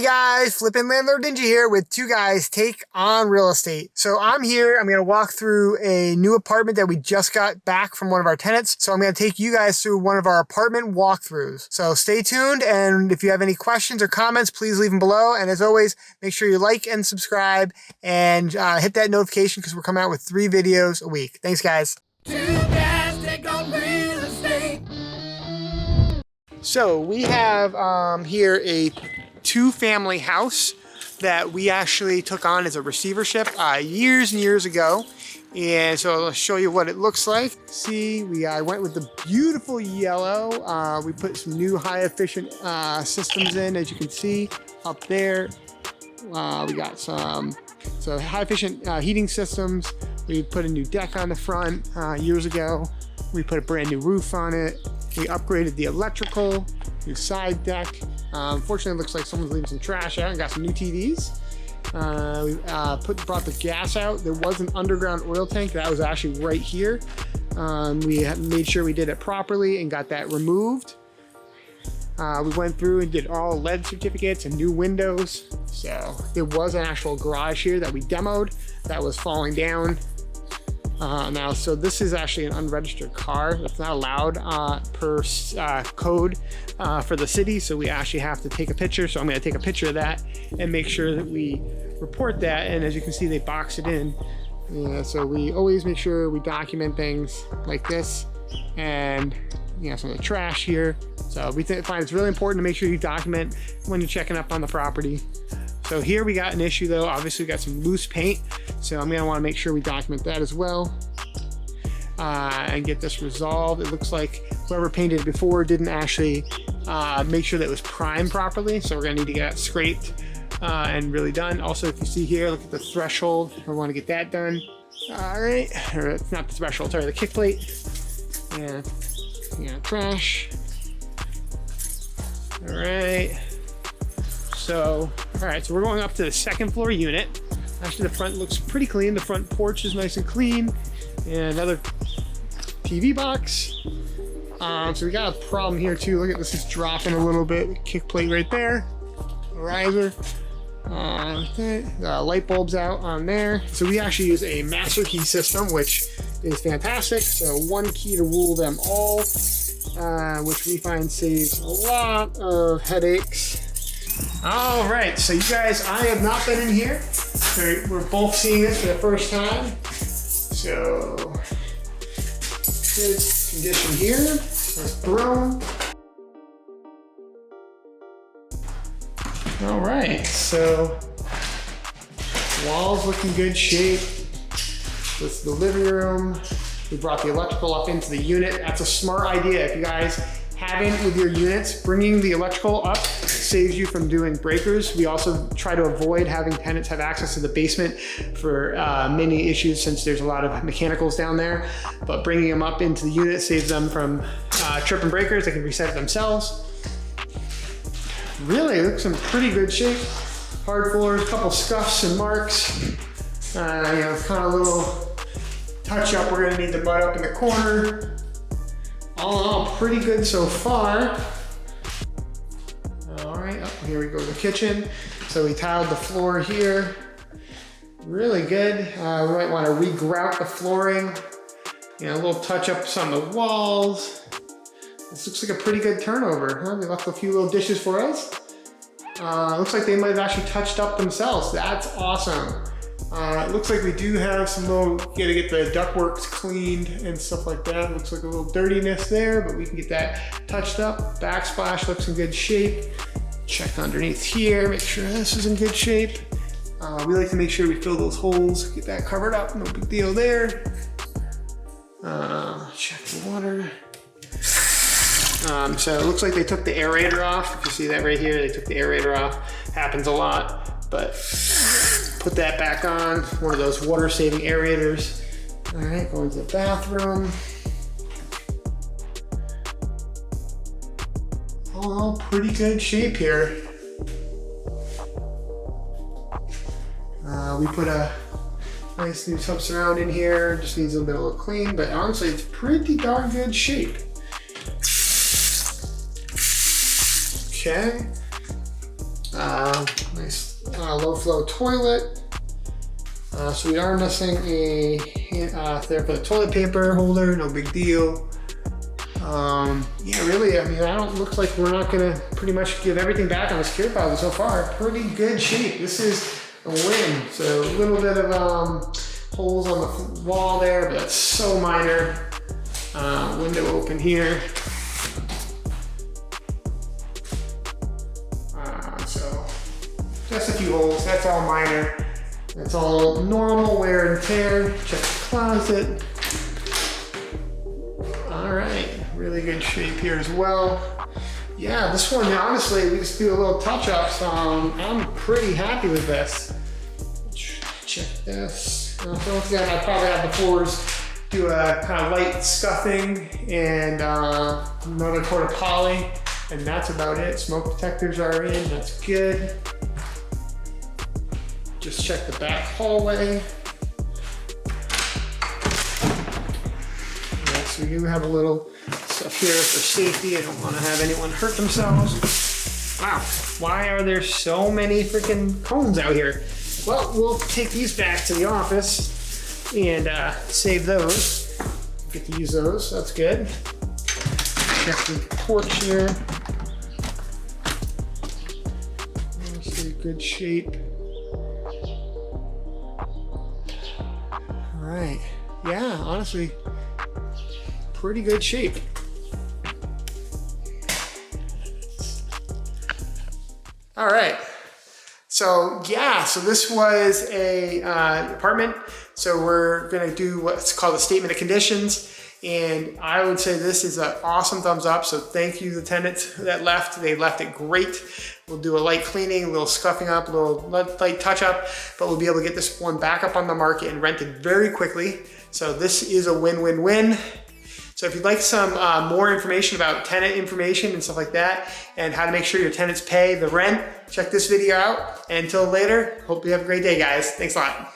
Hey guys, Flippin' Landlord Ninja here with two guys take on real estate. So I'm here, I'm going to walk through a new apartment that we just got back from one of our tenants. So I'm going to take you guys through one of our apartment walkthroughs. So stay tuned, and if you have any questions or comments, please leave them below. And as always, make sure you like and subscribe and hit that notification because we're coming out with 3 videos a week. Thanks guys. Two guys take on real estate. So we have here a 2-family house that we actually took on as a receivership years and years ago. And so I'll show you what it looks like. See, I went with the beautiful yellow. We put some new high efficient systems in, as you can see up there. We got some high efficient heating systems. We put a new deck on the front years ago. We put a brand new roof on it. We upgraded the electrical, new side deck. Unfortunately, it looks like someone's leaving some trash out and got some new TVs. We brought the gas out. There was an underground oil tank that was actually right here. We made sure we did it properly and got that removed. We went through and did all lead certificates and new windows. So there was an actual garage here that we demoed that was falling down. So this is actually an unregistered car. It's not allowed per code for the city, so we actually have to take a picture. So I'm going to take a picture of that and make sure that we report that. And as you can see, they box it in. So we always make sure we document things like this, and some of the trash here. So we find it's really important to make sure you document when you're checking up on the property. So here we got an issue though. Obviously we got some loose paint. So I'm gonna wanna make sure we document that as well and get this resolved. It looks like whoever painted it before didn't actually make sure that it was primed properly. So we're gonna need to get that scraped and really done. Also, if you see here, look at the threshold. We wanna get that done. All right, or it's not the threshold, sorry, the kick plate. And trash. All right. So, all right, so we're going up to the 2nd floor unit. Actually, the front looks pretty clean. The front porch is nice and clean. And another TV box. So we got a problem here too. Look at this, is dropping a little bit. Kick plate right there. Riser. Light bulbs out on there. So we actually use a master key system, which is fantastic. So 1 key to rule them all, which we find saves a lot of headaches. All right, so you guys, I have not been in here. We're both seeing this for the first time. So, good condition here. Let's throw. All right, so walls look in good shape. This is the living room. We brought the electrical up into the unit. That's a smart idea. If you guys haven't with your units, bringing the electrical up saves you from doing breakers. We also try to avoid having tenants have access to the basement for many issues, since there's a lot of mechanicals down there. But bringing them up into the unit saves them from tripping breakers. They can reset it themselves. Really looks in pretty good shape. Hard floors, a couple scuffs and marks. Kind of a little touch up. We're gonna need the mud up in the corner. All in all, pretty good so far. All right, here we go to the kitchen. So we tiled the floor here. Really good. We might want to re-grout the flooring. A little touch-ups on the walls. This looks like a pretty good turnover, huh? They left a few little dishes for us. Looks like they might have actually touched up themselves. That's awesome. It looks like we do have some little, gotta get the ductworks cleaned and stuff like that. Looks like a little dirtiness there, but we can get that touched up. Backsplash looks in good shape. Check underneath here, make sure this is in good shape. We like to make sure we fill those holes, get that covered up, no big deal there. Check the water. So it looks like they took the aerator off. If you see that right here, they took the aerator off. Happens a lot, but put that back on. One of those water saving aerators. All right, going to the bathroom. All pretty good shape here. We put a nice new tub surround in here. Just needs a little bit of clean, but honestly, it's pretty darn good shape. Okay. Nice low flow toilet. So we are missing a there for the toilet paper holder, no big deal. Yeah, really, I mean, looks like we're not gonna pretty much give everything back on the secure deposit so far. Pretty good shape. This is a win. So a little bit of holes on the wall there, but that's so minor. Window open here. So just a few holes, that's all minor. That's all normal wear and tear. Check the closet. All right, really good shape here as well. Yeah, this one, honestly, we just do a little touch-ups. I'm pretty happy with this. Check this. Once again, I probably have the floors do a kind of light scuffing and another coat of poly, and that's about it. Smoke detectors are in, that's good. Just check the back hallway. Yeah, so we do have a little stuff here for safety. I don't want to have anyone hurt themselves. Wow, why are there so many freaking cones out here? Well, we'll take these back to the office and save those. Get to use those, that's good. Check the porch here. Honestly, good shape. All right, yeah, honestly, pretty good shape. All right. So yeah, so this was a apartment. So we're gonna do what's called a statement of conditions. And I would say this is an awesome thumbs up. So thank you to the tenants that left. They left it great. We'll do a light cleaning, a little scuffing up, a little light touch up, but we'll be able to get this one back up on the market and rent it very quickly. So this is a win-win-win. So if you'd like some more information about tenant information and stuff like that, and how to make sure your tenants pay the rent, check this video out. And until later, hope you have a great day, guys. Thanks a lot.